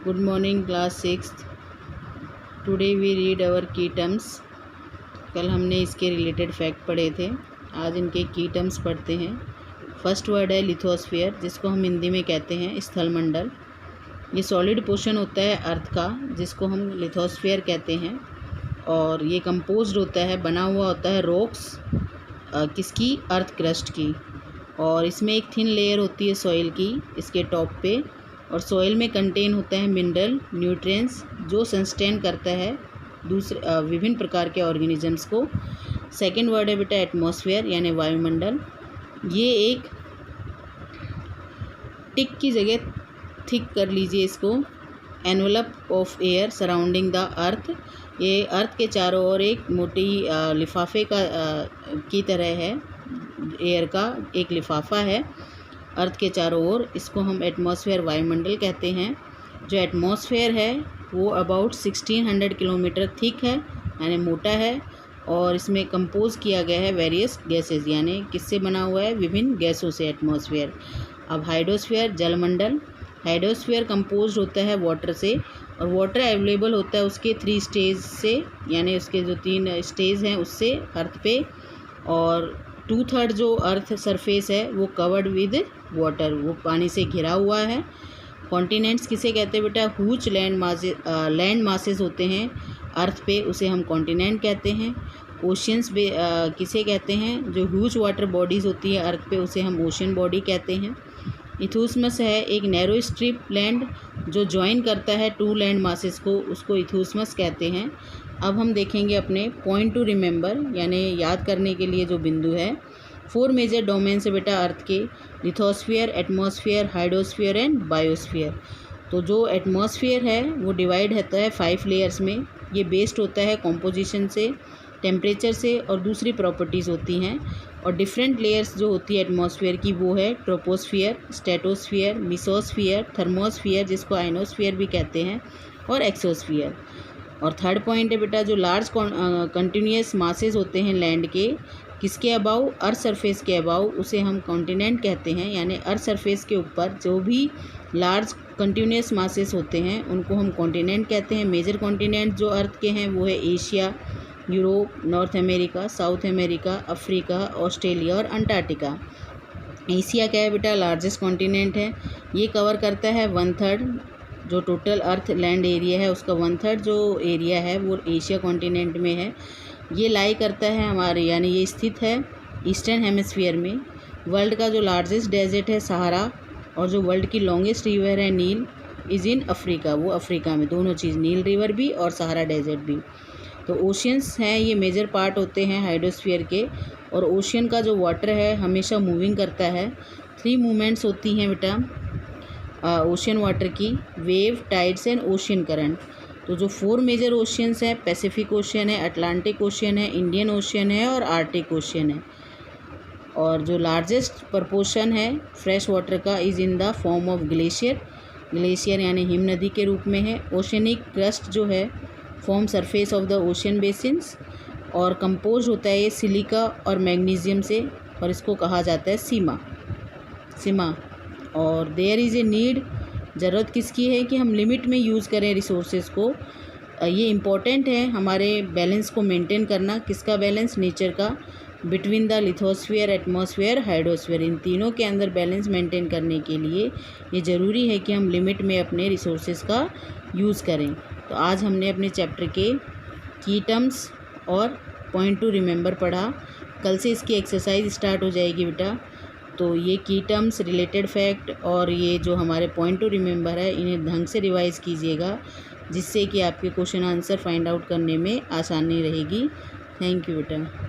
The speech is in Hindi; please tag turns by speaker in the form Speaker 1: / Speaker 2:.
Speaker 1: Good morning class 6th। Today we read our key terms. कल हमने इसके रिलेटेड फैक्ट पढ़े थे, आज इनके की टर्म्स पढ़ते हैं। फर्स्ट वर्ड है लिथोस्फीयर, जिसको हम हिंदी में कहते हैं स्थलमंडल। ये सॉलिड पोर्शन होता है अर्थ का, जिसको हम लिथोस्फीयर कहते हैं, और ये कंपोज्ड होता है, बना हुआ होता है रॉक्स किसकी, अर्थ क्रस्ट की। और इसमें एक थिन लेयर होती है सॉइल की इसके टॉप पे, और सॉइल में कंटेन होता है मिनरल न्यूट्रिएंट्स जो सस्टेन करता है दूसरे विभिन्न प्रकार के ऑर्गेनिजम्स को। सेकंड वर्ड है बेटा एटमॉस्फेयर यानी वायुमंडल। ये एक टिक की जगह थिक कर लीजिए इसको, envelope of air surrounding the earth. ये अर्थ के चारों ओर एक मोटी लिफाफे का की तरह है, एयर का एक लिफाफा है अर्थ के चारों ओर। इसको हम एटमॉस्फेयर वायुमंडल कहते हैं। जो एटमॉस्फेयर है वो अबाउट 1600 किलोमीटर थिक है यानी मोटा है, और इसमें कंपोज किया गया है वेरियस गैसेस, यानी किससे बना हुआ है, विभिन्न गैसों से एटमॉस्फेयर। अब हाइड्रोस्फीयर जलमंडल। हाइड्रोस्फीयर कंपोज होता है वाटर से, और वाटर अवेलेबल होता है उसके 3 स्टेज से, यानी उसके जो 3 स्टेज हैं उससे अर्थ पे। और 2/3 जो अर्थ सरफेस है वो कवर्ड विद वाटर, वो पानी से घिरा हुआ है। कॉन्टिनेंट्स किसे कहते हैं बेटा, ह्यूज लैंड मासेस होते हैं अर्थ पे, उसे हम कॉन्टिनेंट कहते हैं। ओशियंस किसे कहते हैं, जो ह्यूज वाटर बॉडीज़ होती है अर्थ पे, उसे हम ओशन बॉडी कहते हैं। इथूसमस है एक नैरो स्ट्रिप लैंड जो ज्वाइन करता है 2 लैंड मासेस को, उसको इथूसमस कहते हैं। अब हम देखेंगे अपने पॉइंट टू रिमेंबर यानी याद करने के लिए जो बिंदु है। 4 मेजर डोमेन्स है बेटा अर्थ के, lithosphere, atmosphere, hydrosphere and biosphere. तो जो एटमॉस्फेयर है वो डिवाइड होता है 5 लेयर्स में। ये बेस्ड होता है कॉम्पोजिशन से, टेम्परेचर से, और दूसरी प्रॉपर्टीज़ होती हैं। और डिफरेंट लेयर्स जो होती है एटमॉस्फेयर की वो है ट्रोपोस्फियर, स्ट्रेटोस्फियर, मिसोस्फियर, थर्मोस्फियर जिसको आइनोस्फियर भी कहते हैं, और एक्सोस्फियर। और थर्ड पॉइंट है बेटा जो लार्ज कंटिन्यूस मासेस होते हैं लैंड के, किसके अबाउ, अर्थ सरफेस के अबाउ, उसे हम कॉन्टिनेंट कहते हैं। यानी अर्थ सरफेस के ऊपर जो भी लार्ज कंटिन्यूस मासेस होते हैं उनको हम कॉन्टिनेंट कहते हैं। मेजर कॉन्टिनेंट जो अर्थ के हैं वो है Asia, Europe, north America, south America, Africa, Australia और अंटार्कटिका। एशिया क्या है बेटा, लार्जेस्ट कॉन्टिनेंट है। ये कवर करता है 1/3 जो टोटल अर्थ लैंड एरिया है, उसका 1/3 जो एरिया है वो एशिया कॉन्टिनेंट में है। ये लाई करता है हमारे, यानी ये स्थित है ईस्टर्न हेमिस्फीयर में। वर्ल्ड का जो लार्जेस्ट डेजर्ट है सहारा, और जो वर्ल्ड की लॉन्गेस्ट रिवर है नील इज़ इन अफ्रीका, वो अफ्रीका में, दोनों चीज़, नील रिवर भी और सहारा डेजर्ट भी। तो ओशियंस हैं ये मेजर पार्ट होते हैं हाइड्रोस्फीयर के, और ओशियन का जो वाटर है हमेशा मूविंग करता है। 3 मूवमेंट्स होती हैं बेटा ओशियन वाटर की, wave, tides and ocean current. तो जो 4 मेजर ओशियंस हैं, पैसिफिक ओशियन है, अटलांटिक ओशियन है, इंडियन ओशियन है और आर्टिक ओशियन है। और जो लार्जेस्ट प्रपोर्शन है फ्रेश वाटर का is in the form of glacier, glacier यानी हिम नदी के रूप में है। ओशनिक क्रस्ट जो है form surface of the ocean basins, और कंपोज होता है ये सिलिका और मैग्नीशियम से, और इसको कहा जाता है सीमा। और देयर इज़ ए नीड, ज़रूरत किसकी है कि हम लिमिट में यूज़ करें रिसोर्सेज को। ये इम्पॉर्टेंट है हमारे बैलेंस को मेंटेन करना, किसका बैलेंस, नेचर का, between the lithosphere, atmosphere, hydrosphere. इन तीनों के अंदर बैलेंस मेंटेन करने के लिए ये ज़रूरी है कि हम लिमिट में अपने रिसोर्सेज का यूज़ करें। तो आज हमने अपने चैप्टर के की टर्म्स और पॉइंट टू रिमेंबर पढ़ा। कल से इसकी एक्सरसाइज स्टार्ट हो जाएगी बेटा। तो ये की टर्म्स, रिलेटेड फैक्ट और ये जो हमारे पॉइंट टू रिमेंबर है, इन्हें ढंग से रिवाइज़ कीजिएगा, जिससे कि आपके क्वेश्चन आंसर फाइंड आउट करने में आसानी रहेगी। थैंक यू बेटा।